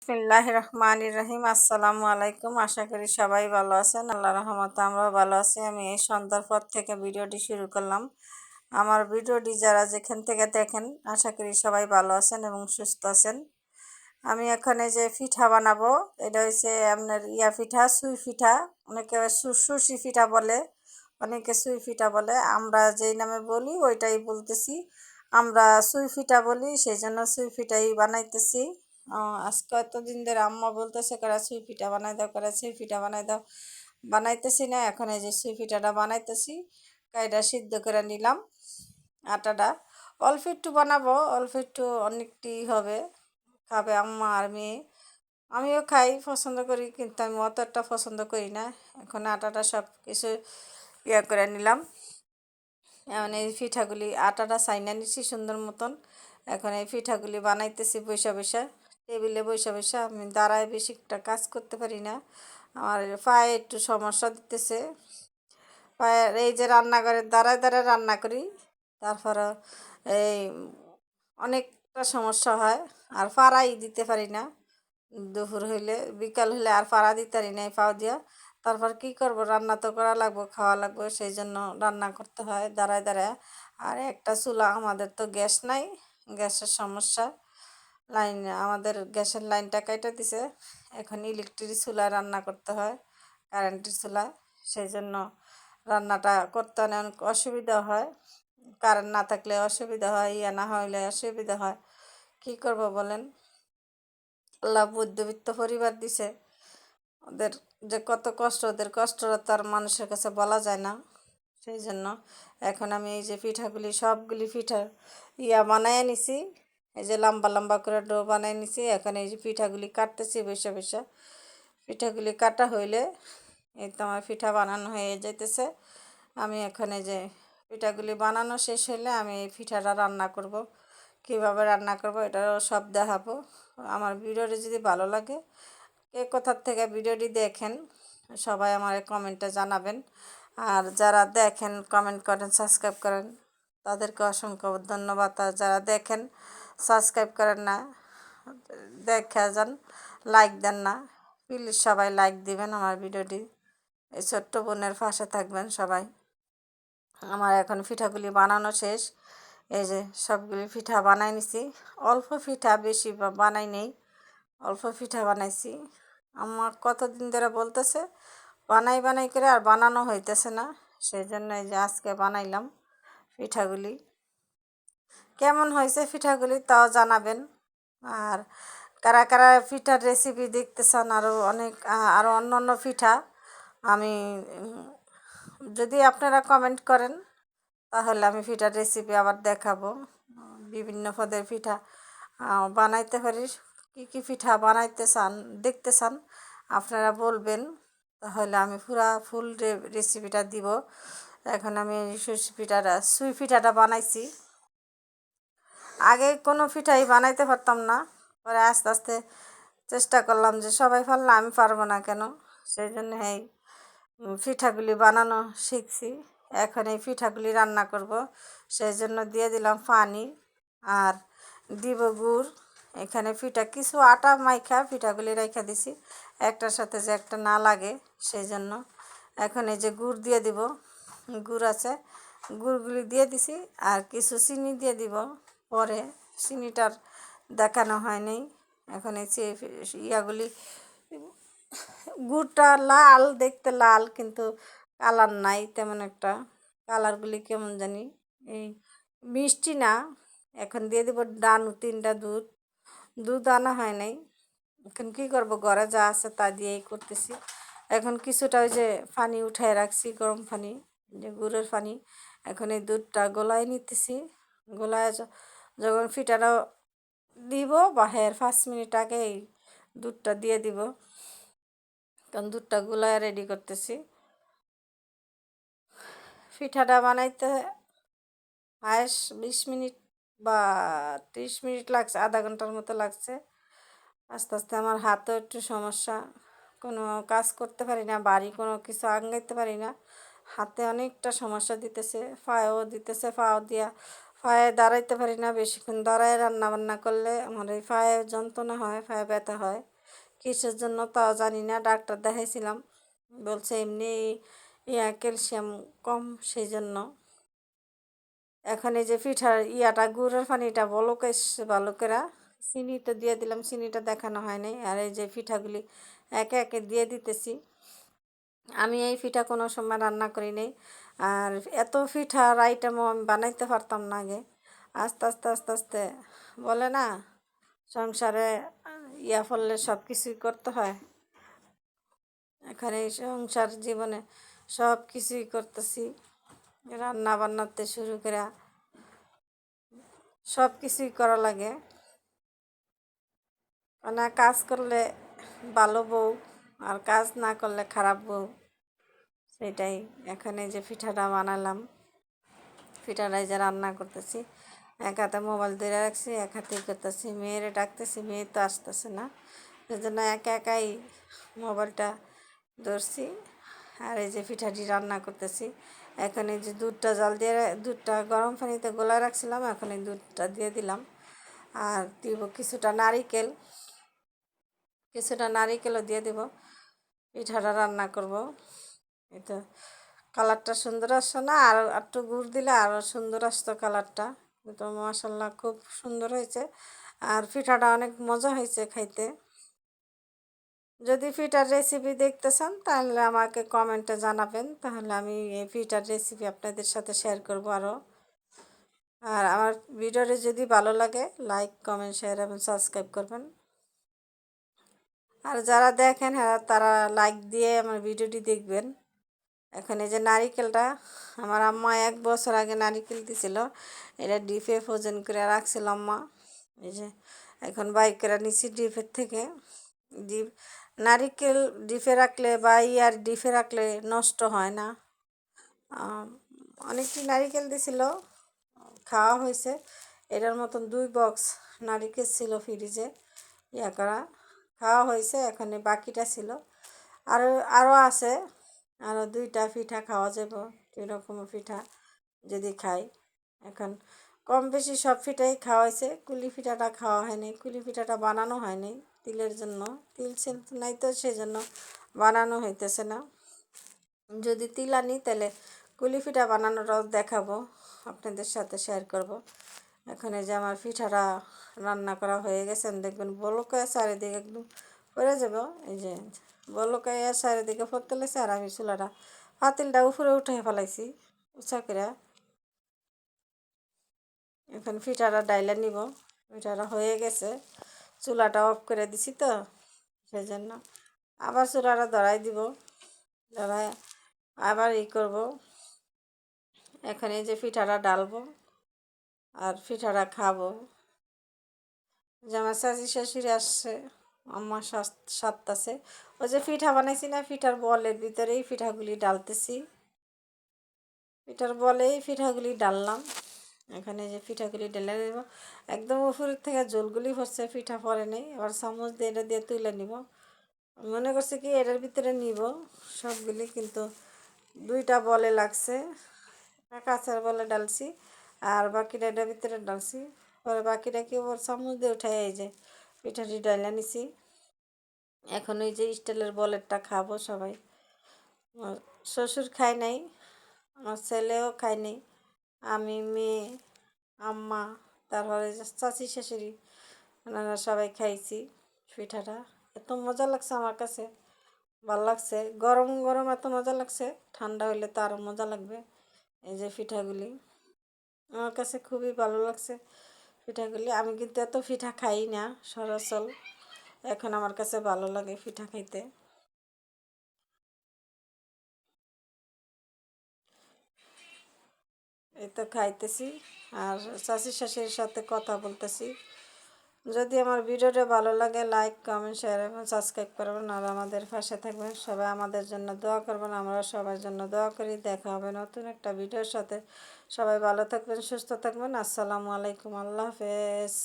বিসমিল্লাহির রহমানির রহিম। আসসালামু আলাইকুম। আশা করি সবাই ভালো আছেন। আল্লাহর রহমতে আমরাও ভালো আছি। আমি এই সন্ধ্যার পর থেকে ভিডিওটি শুরু করলাম। আমার ভিডিওটি যারা যেখান থেকে দেখেন আশা করি সবাই ভালো আছেন এবং সুস্থ আছেন। আমি এখানে যে পিঠা বানাবো, এটা হচ্ছে আপনার পিঠা, সুই পিঠা। অনেকে সুসি পিঠা বলে, অনেকে সুই পিঠা বলে। আমরা যেই নামে বলি ওইটাই বলতেছি। আমরা সুই পিঠা বলি, সেই জন্য সুই পিঠাই বানাইতেছি। আজকে এতদিন ধরে আম্মা বলতেছে করে সুই পিঠা বানাই দাও, করে সুই পিঠা বানাই দাও। বানাইতেছি না, এখন এই যে সুই পিঠাটা বানাইতেছি। কাইটা সিদ্ধ করে নিলাম। আটাটা অল্প একটু বানাবো, অল্প একটু অনেকটি হবে। খাবে আম্মা আর মেয়ে। আমিও খাই, পছন্দ করি, কিন্তু আমি অতটা পছন্দ করি না। এখন আটাটা সব কিছু করে নিলাম। এখন এই পিঠাগুলি আটাটা চাইনা নিচ্ছি সুন্দর মতন। এখন এই পিঠাগুলি বানাইতেছি বৈশা বৈশা, টেবিলে বৈশা বৈশা। আমি দাঁড়ায় বেশি একটা কাজ করতে পারি না, আমার পায়ে একটু সমস্যা দিতেছে। পায়ের এই যে রান্নাঘরের দাঁড়ায় দাঁড়ায় রান্না করি, তারপরে এই অনেকটা সমস্যা হয়, আর পাড়াই দিতে পারি না। দুপুর হইলে বিকাল হইলে আর পাড়া দিতে পারি না এই পাও দিয়া। তারপর কি করব, রান্না তো করা লাগবো, খাওয়া লাগবে, সেই জন্য রান্না করতে হয় দাঁড়ায় দাঁড়ায়। আর একটা চুলা, আমাদের তো গ্যাস নাই, গ্যাসের সমস্যা। লাইন, আমাদের গ্যাসের লাইনটা কেটে দিছে। এখন ইলেকট্রিক চুলায় রান্না করতে হয়, কারেন্টের চুলা। সেই জন্য রান্নাটা করতে অনেক অসুবিধা হয়। কারেন্ট না থাকলে অসুবিধা হয়, না হইলে অসুবিধা হয়। কি করব বলেন? আল্লাহ মধ্যবিত্ত পরিবার দিছে, ওদের যে কত কষ্ট, ওদের কষ্টটা তার মানুষের কাছে বলা যায় না। সেই জন্য এখন আমি এই যে পিঠাগুলি, সবগুলি পিঠা বানায় নিছি। এই যে লম্বা লম্বা করে ডো বানাই নিছি। এখন এই যে পিঠাগুলি কাটতেছি বসে বসে। পিঠাগুলি কাটা হইলে এই তো আমার পিঠা বানানো হয়ে যাইতেছে। আমি এখন এই যে পিঠাগুলি বানানো শেষ হইলে আমি এই পিঠাটা রান্না করব। কীভাবে রান্না করব এটাও সব দেখাবো। আমার ভিডিওটি যদি ভালো লাগে, কে কোথার থেকে ভিডিওটি দেখেন, সবাই আমার কমেন্টে জানাবেন। আর যারা দেখেন, কমেন্ট করেন, সাবস্ক্রাইব করেন, তাদেরকে অসংখ্য ধন্যবাদ। আর যারা দেখেন সাবস্ক্রাইব করেন না, দেখা যান, লাইক দেন না, প্লিজ সবাই লাইক দিবেন আমার ভিডিওটি। এই ছোট্ট বোনের পাশে থাকবেন সবাই। আমার এখন পিঠাগুলি বানানো শেষ। এই যে সবগুলি পিঠা বানাই নিছি। অল্প পিঠা, বেশি বানাই নেই, অল্প পিঠা বানাইছি। আমার কতদিন ধরে বলতেছে বানাই বানাই করে, আর বানানো হইতেছে না। সেই জন্য এই যে আজকে বানাইলাম পিঠাগুলি। কেমন হয়েছে পিঠাগুলি তাও জানাবেন। আর কারা কারা পিঠার রেসিপি দেখতে চান, আরও অনেক আরও অন্য অন্য পিঠা, আমি যদি আপনারা কমেন্ট করেন তাহলে আমি পিঠার রেসিপি আবার দেখাবো। বিভিন্ন পদের পিঠা বানাইতে পারি। কী কী পিঠা বানাইতে চান, দেখতে চান, আপনারা বলবেন, তাহলে আমি পুরা ফুল রেসিপিটা দিব। এখন আমি সুই পিঠাটা বানাইছি। আগে কোনো পিঠাই বানাইতে পারতাম না, পরে আস্তে আস্তে চেষ্টা করলাম যে সবাই পারলে আমি পারবো না কেন। সেই জন্য এই পিঠাগুলি বানানো শিখছি। এখন এই পিঠাগুলি রান্না করব, সেই জন্য দিয়ে দিলাম পানি আর দিব গুড়। এখানে পিঠা কিছু আটা মাইখা পিঠাগুলি রেখে দিছি, একটার সাথে যে একটা না লাগে, সেই জন্য। এখন এই যে গুড় দিয়ে দিব, গুড় আছে, গুড়গুলি দিয়ে দিছি। আর কিছু চিনি দিয়ে দিব পরে, চিনিটার দেখানো হয়নি। এখন এই ইয়াগুলি, গুড়টা লাল, দেখতে লাল, কিন্তু কালার নাই তেমন একটা। কালারগুলি কেমন জানি, এই মিষ্টি না। এখন দিয়ে দেবো ডানু 3টা দুধ, দুধ আনা হয় নাই। এখন কী করবো, ঘরে যা আছে তা দিয়েই করতেছি। এখন কিছুটা ওই যে পানি উঠায় রাখছি, গরম পানি, যে গুড়ের পানি। এখন এই দুধটা গলায় নিতেছি। গলায় যখন পিঠাটা দিব, বাহের 5 মিনিট আগে এই দুধটা দিয়ে দিব। কারণ দুধটা গুলায় রেডি করতেছি। পিঠাটা বানাইতে 20 মিনিট বা 30 মিনিট লাগছে, আধা ঘন্টার মতো লাগছে। আস্তে আস্তে আমার হাতেও একটু সমস্যা, কোনো কাজ করতে পারি না, বাড়ি কোনো কিছু আগাইতে পারি না। হাতে অনেকটা সমস্যা দিতেছে, পায়েও দিতেছে। পাও দিয়া পায়ে দাঁড়াইতে পারি না, বেশিক্ষণ দাঁড়ায় রান্না বান্না করলে আমার এই পায়ে যন্ত্রণা হয়, পায়ে ব্যথা হয়। কিসের জন্য তাও জানি না, ডাক্তার দেখাইছিলাম, বলছে এমনি ক্যালসিয়াম কম, সেই জন্য। এখন এই যে পিঠার গুড়ের পানিটা বলক এসছে, বালকেরা চিনি তো দিয়ে দিলাম, চিনিটা দেখানো হয় নাই। আর এই যে পিঠাগুলি একে একে দিয়ে দিতেছি। আমি এই পিঠা কোনো সময় রান্না করি নাই, আর এত পিঠার আইটেম আমি বানাইতে পারতাম না আগে। আস্তে আস্তে আস্তে আস্তে বলে না, সংসারে পড়লে সব কিছুই করতে হয়। এখানে এই সংসার জীবনে সব কিছুই করতেছি, রান্না বান্নাতে শুরু করে সব কিছুই করা লাগে। মানে কাজ করলে ভালো বউ, আর কাজ না করলে খারাপ বউ, সেটাই। এখানে যে পিঠাটা বানালাম, পিঠাটাই যে রান্না করতেছি, এক হাতে মোবাইল ধরে রাখছি, এক হাতেই করতেছি। মেয়েরে ডাকতেছি, মেয়ে তো আসতেছে না, সেই জন্য একা একাই মোবাইলটা ধরছি। আর এই যে পিঠাটি রান্না করতেছি। এখন এই যে দুধটা জাল দিয়ে, দুধটা গরম পানিতে গোলায় রাখছিলাম, এখন এই দুধটা দিয়ে দিলাম। আর দিব কিছুটা নারিকেলও দিয়ে দিব। পিঠাটা রান্না করব। এই তো কালারটা সুন্দর আসছে না, আর একটু গুড় দিলে আরও সুন্দর আসতো কালারটা। তো মাশাল্লাহ খুব সুন্দর হয়েছে, আর পিঠাটা অনেক মজা হয়েছে খাইতে। যদি পিঠার রেসিপি দেখতে চান তাহলে আমাকে কমেন্টে জানাবেন, তাহলে আমি এই পিঠার রেসিপি আপনাদের সাথে শেয়ার করব আরও। আর আমার ভিডিওটি যদি ভালো লাগে, লাইক কমেন্ট শেয়ার এবং সাবস্ক্রাইব করবেন। আর যারা দেখেন হ্যাঁ, তারা লাইক দিয়ে আমার ভিডিওটি দেখবেন। এখন এই যে নারিকেলটা, আমার আম্মা 1 বছর আগে নারিকেল দিছিল, এটা ডিপে ফ্রোজেন করে রাখছিল আম্মা। এই যে এখন বাইর করে নিছি ডিপের থেকে। ডিপ নারিকেল ডিপে রাখলে বা ডিপে রাখলে নষ্ট হয় না। অনেকটি নারিকেল দিছিল, খাওয়া হয়েছে। এটার মতন 2 বক্স নারিকেল ছিল ফ্রিজে করা, খাওয়া হয়েছে। এখানে বাকিটা ছিল, আরও আছে, আরও 2টা পিঠা খাওয়া যাব, 2 রকম পিঠা যদি খাই। এখন কম বেশি সব পিঠাই খাওয়া হয়েছে, কুলি পিঠাটা খাওয়া হয়নি, কুলি পিঠাটা বানানো হয়নি তিলের জন্য, তিল ছিল নাই তো সেজন্য বানানো হইতেছে না। যদি তিল আনি তাহলে কুলি পিঠা বানানোটাও দেখাবো, আপনাদের সাথে শেয়ার করব। এখানে যে আমার পিঠাটা রান্না করা হয়ে গেছে, দেখবেন বলকায় চারিদিকে একদম পড়ে যাব। এই যে বলকায় চারিদিকে পড়তে লেছে, আর আমি চুলাটা পাতিলটা উপরে উঠে ফেলাইছি উঁচা করে। এখন পিঠাটা ডাইলা নিব, পিঠাটা হয়ে গেছে, চুলাটা অফ করে দিছি তো সেই জন্য। আবার চুলাটা ধরাই দিব, ধরাই আবার করব। এখানে যে পিঠাটা ডালবো আর পিঠাটা খাবো। যে আমার শাশি শাশুড়ি আসছে, আমার সাতটাছে, ওই যে পিঠা বানাইছি না, পিঠার বলের ভিতরেই পিঠাগুলি ডালতেছি, পিঠার বলেই পিঠাগুলি ডাললাম। এখানে যে পিঠাগুলি ঢেলে দেব, একদম উপরের থেকে জলগুলি পড়ছে, পিঠা পরে নেই। আবার চামচ দিয়ে এটা দিয়ে তুলে নিব, মনে করছে কি এটার ভিতরে নিব সবগুলি, কিন্তু 2টা বলে লাগছে। কাঁচার বলে ডালছি, আর বাকিটা এটার ভিতরে ডালছি। পরে বাকিটা কি ওর চামচ দিয়ে উঠাই এই যে পিঠাটি ডাইলা নিছি। এখন ওই যে স্টিলের বলেরটা খাবো সবাই। আমার শ্বশুর খায় নাই, আমার ছেলেও খায় নাই, আমি, মেয়ে, আম্মা, তারপরে চাচি শাশুড়ি, ওনারা সবাই খাইছি পিঠাটা। এত মজা লাগছে আমার কাছে, ভালো লাগছে। গরম গরম এত মজা লাগছে, ঠান্ডা হইলে তো আরও মজা লাগবে। এই যে পিঠাগুলি আমার কাছে খুবই ভালো লাগছে পিঠাগুলি। আমি কিন্তু এত পিঠা খাই না সরাসর, এখন আমার কাছে ভালো লাগে পিঠা খাইতে। এই তো খাইতেছি আর চাচি শাশুড়ির সাথে কথা বলতেছি। যদি আমার ভিডিওটা ভালো লাগে, লাইক কমেন্ট শেয়ার এবং সাবস্ক্রাইব করবেন, আর আমাদের পাশে থাকবেন। সবাই আমাদের জন্য দোয়া করবেন, আমরা সবার জন্য দোয়া করি। দেখা হবে নতুন একটা ভিডিওর সাথে। সবাই ভালো থাকবেন, সুস্থ থাকবেন। আসসালামু আলাইকুম, আল্লাহ হাফেজ।